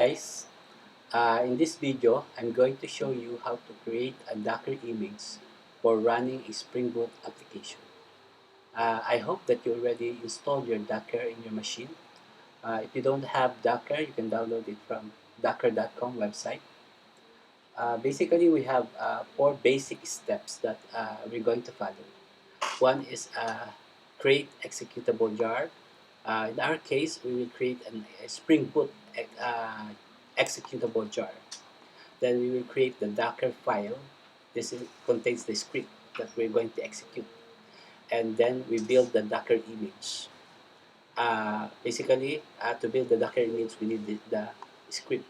Guys, in this video, I'm going to show you how to create a Docker image for running a Spring Boot application. I hope that you already installed your Docker in your machine. If you don't have Docker, you can download it from docker.com website. Basically, we have four basic steps that we're going to follow. One is create executable jar. In our case, we will create a Spring Boot executable jar. Then we will create the Docker file. Contains the script that we're going to execute. And then we build the Docker image. Basically, to build the Docker image, we need the script.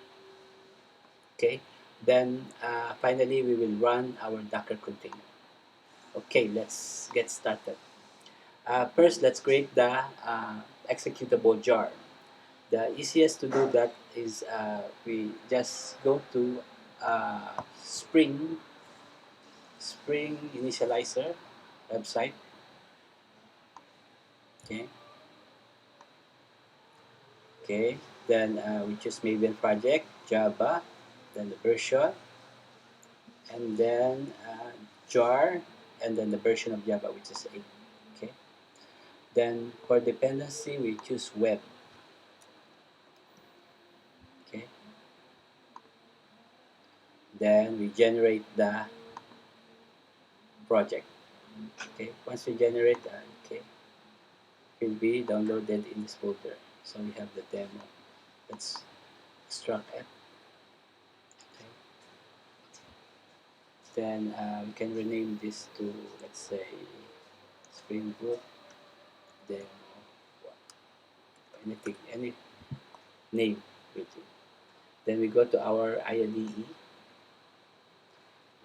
Okay. Then finally, we will run our Docker container. Okay, let's get started. First, let's create the executable jar. The easiest to do that is we just go to Spring Initializer website. Okay. Okay. Then we choose Maven project, Java, then the version, and then jar, and then the version of Java, which is 8. Okay. Then for dependency, we choose web. Okay. Then we generate the project. Okay. Once we generate, okay, it will be downloaded in this folder. So we have the demo. Let's extract it. Okay. Then we can rename this to, let's say, SpringBoot demo 1. Anything, any name will do. Then we go to our IDE.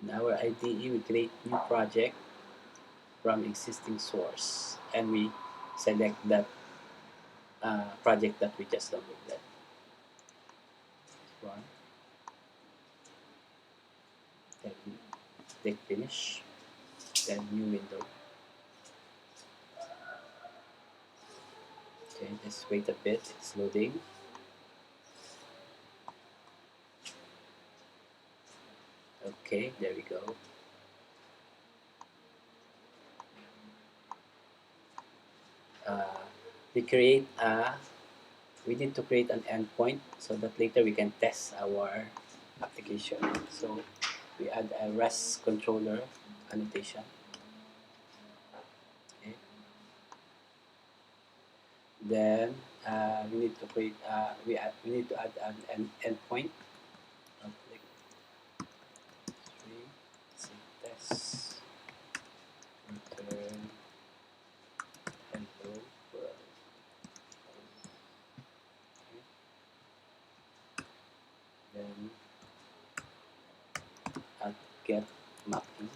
In our IDE, we create new project from existing source, and we select that project that we just downloaded. One. Then click finish. Then new window. Okay, just wait a bit. It's loading. Okay, there we go. We create we need to create an endpoint so that later we can test our application. So we add a REST controller annotation. Okay. Then we need to create we need to add an endpoint. Click 3, say test, return hello world. Okay. Then add get mapping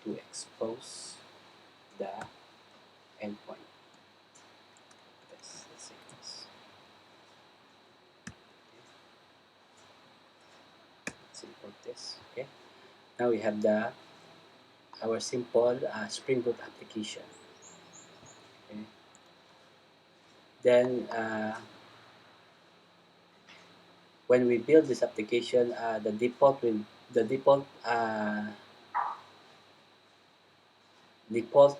to expose the endpoint. Let's say this. Let's import this. Okay. Now we have our simple Spring Boot application. Okay. Then when we build this application, the default default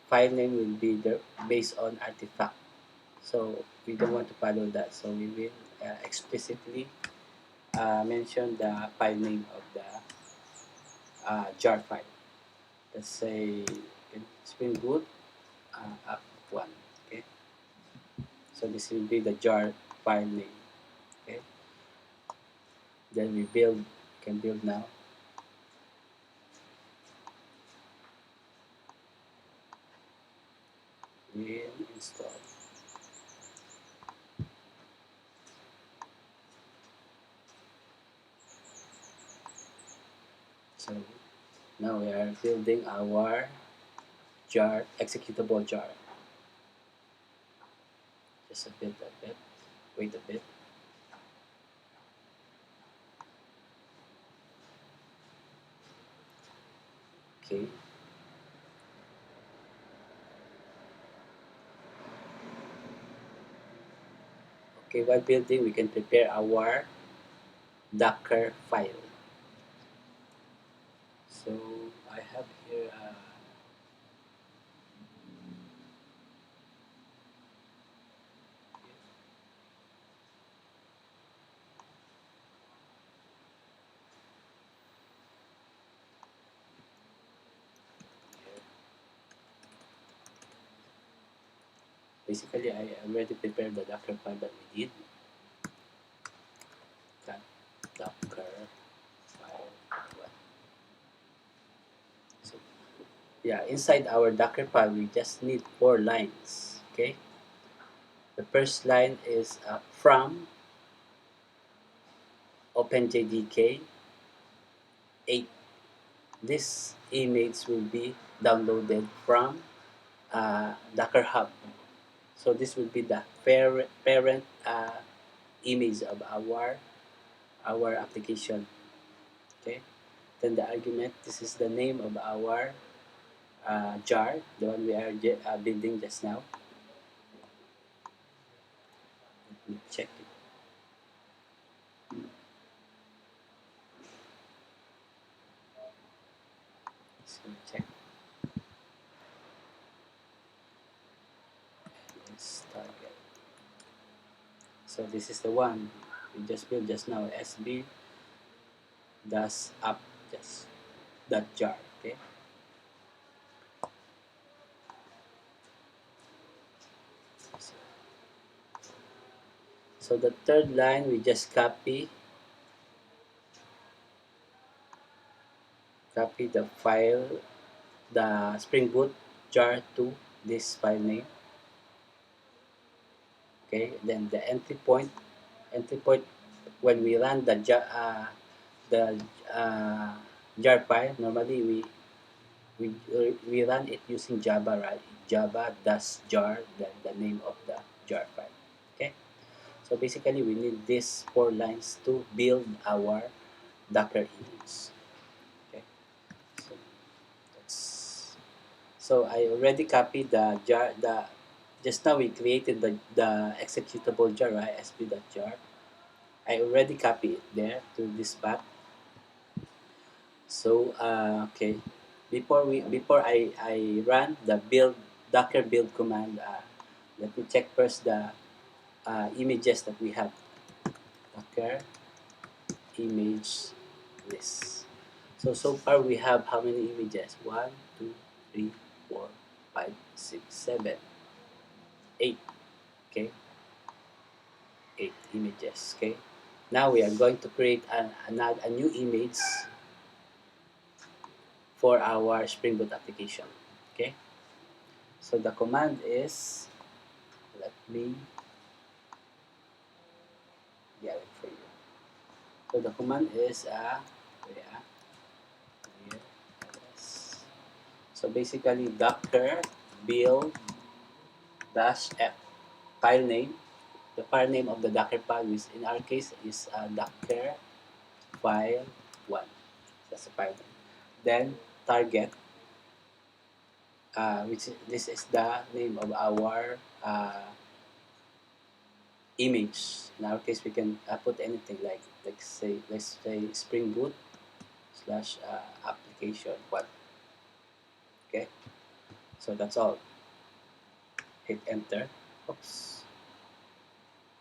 file name will be based on artifact. So we don't want to follow that. So we will explicitly mention the file name of the jar file. Let's say Spring Boot app 1. Okay. So this will be the jar file name. Okay. Then we can build now. We install. So now we are building our jar, executable jar. Just a bit, wait a bit. Okay. Okay, while building, we can prepare our Docker file. So I have here basically I already prepared the Docker file that we did. Got Docker file. So yeah, inside our Docker file, we just need 4 lines. Okay, the first line is from OpenJDK 8. This image will be downloaded from Docker Hub. So this will be the parent image of our application. Okay. Then the argument. This is the name of our jar, the one we are building just now. Let me check it. So check. Let's target. So this is the one we just built just now. SB dash up just that jar. Okay. So the third line we just copy the file, the SpringBoot jar to this file name. Okay. Then the entry point when we run the jar file, normally we run it using Java, right? Java dash jar, the name of the jar file. Okay, so basically we need these 4 lines to build our Docker image. Okay, so that's so I already copied the jar. The just now we created the executable jar, right? sp.jar. I already copied it there to this path. So okay, before I run the docker build command, let me check first the images that we have. Docker image list. So far we have how many images? 1, 2, 3, 4, 5, 6, 7, 8. Okay, 8 images. Okay. Now we are going to create a new image for our Spring Boot application. Okay. So the command is, let me get it for you. So the command is yeah, yes. So basically docker build dash f file name. The file name of the Docker file is, in our case, is Docker file 1. That's the file name. Then target, this is the name of our image. In our case, we can put anything like say, let's say Spring Boot slash application 1. Okay, so that's all. Hit enter. Oops.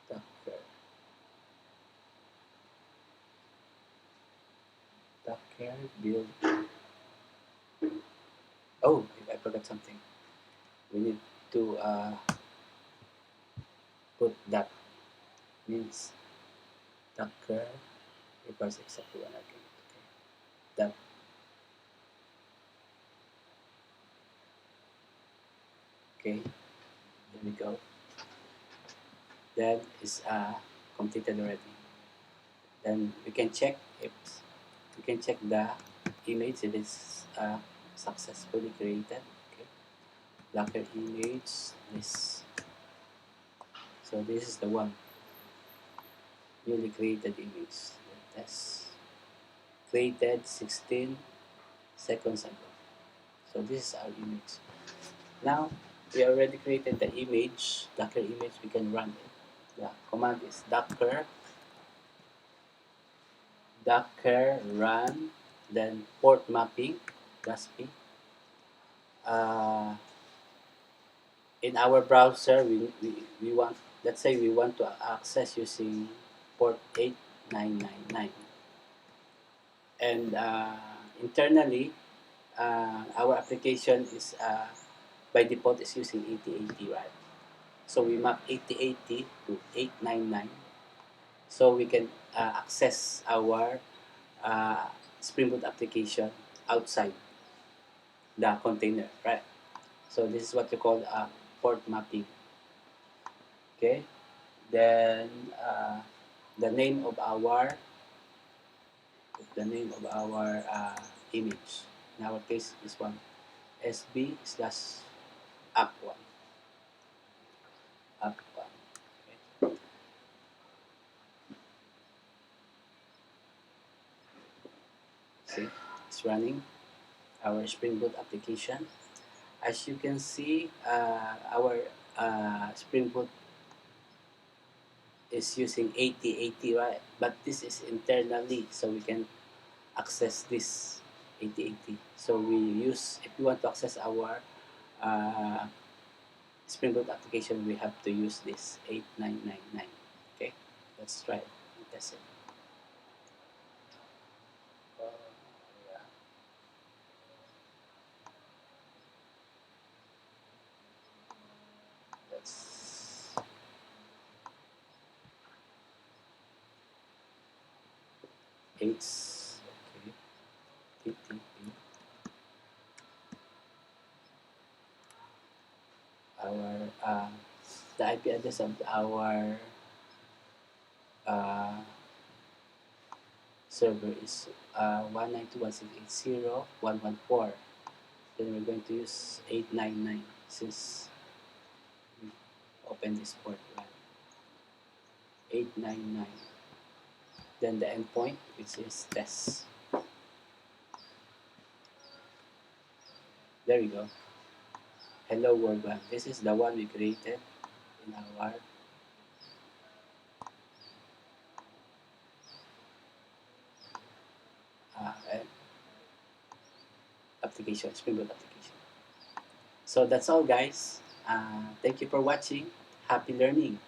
Docker. Docker build. Oh, I forgot something. We need to put that means Docker equals exactly one again. Okay. That okay. There we go. That is completed already. Then we can check if the image if it's successfully created. Okay. Docker image this. So this is the one newly created image. That's created 16 seconds ago. So this is our image. Now we already created the image, Docker image. We can run it. The command is docker run, then port mapping, that's P. Uh, in our browser, we want, let's say we want to access using port 8999. And internally, our application is by default is using 8080, right? So we map 8080 to 899 so we can access our uh, Spring Boot application outside the container, right? So this is what you call port mapping. Okay. Then the name of our image. In our case, this one, sb slash app1. App1. Okay. See, it's running our Spring Boot application. As you can see, our Spring Boot is using 8080, right? But this is internally, so we can access this 8080. So we use, if we want to access our uh, Spring Boot application, we have to use this 8999. Okay, let's try it and test it. Yeah. Let's it's okay. TTP. Our the IP address of our uh, server is 192.168.0.114. Then we're going to use 899 since we open this port, right? 899. Then the endpoint, which is test. There we go. Hello world one. This is the one we created in our uh, application, Spring Boot application. So that's all, guys. Thank you for watching. Happy learning.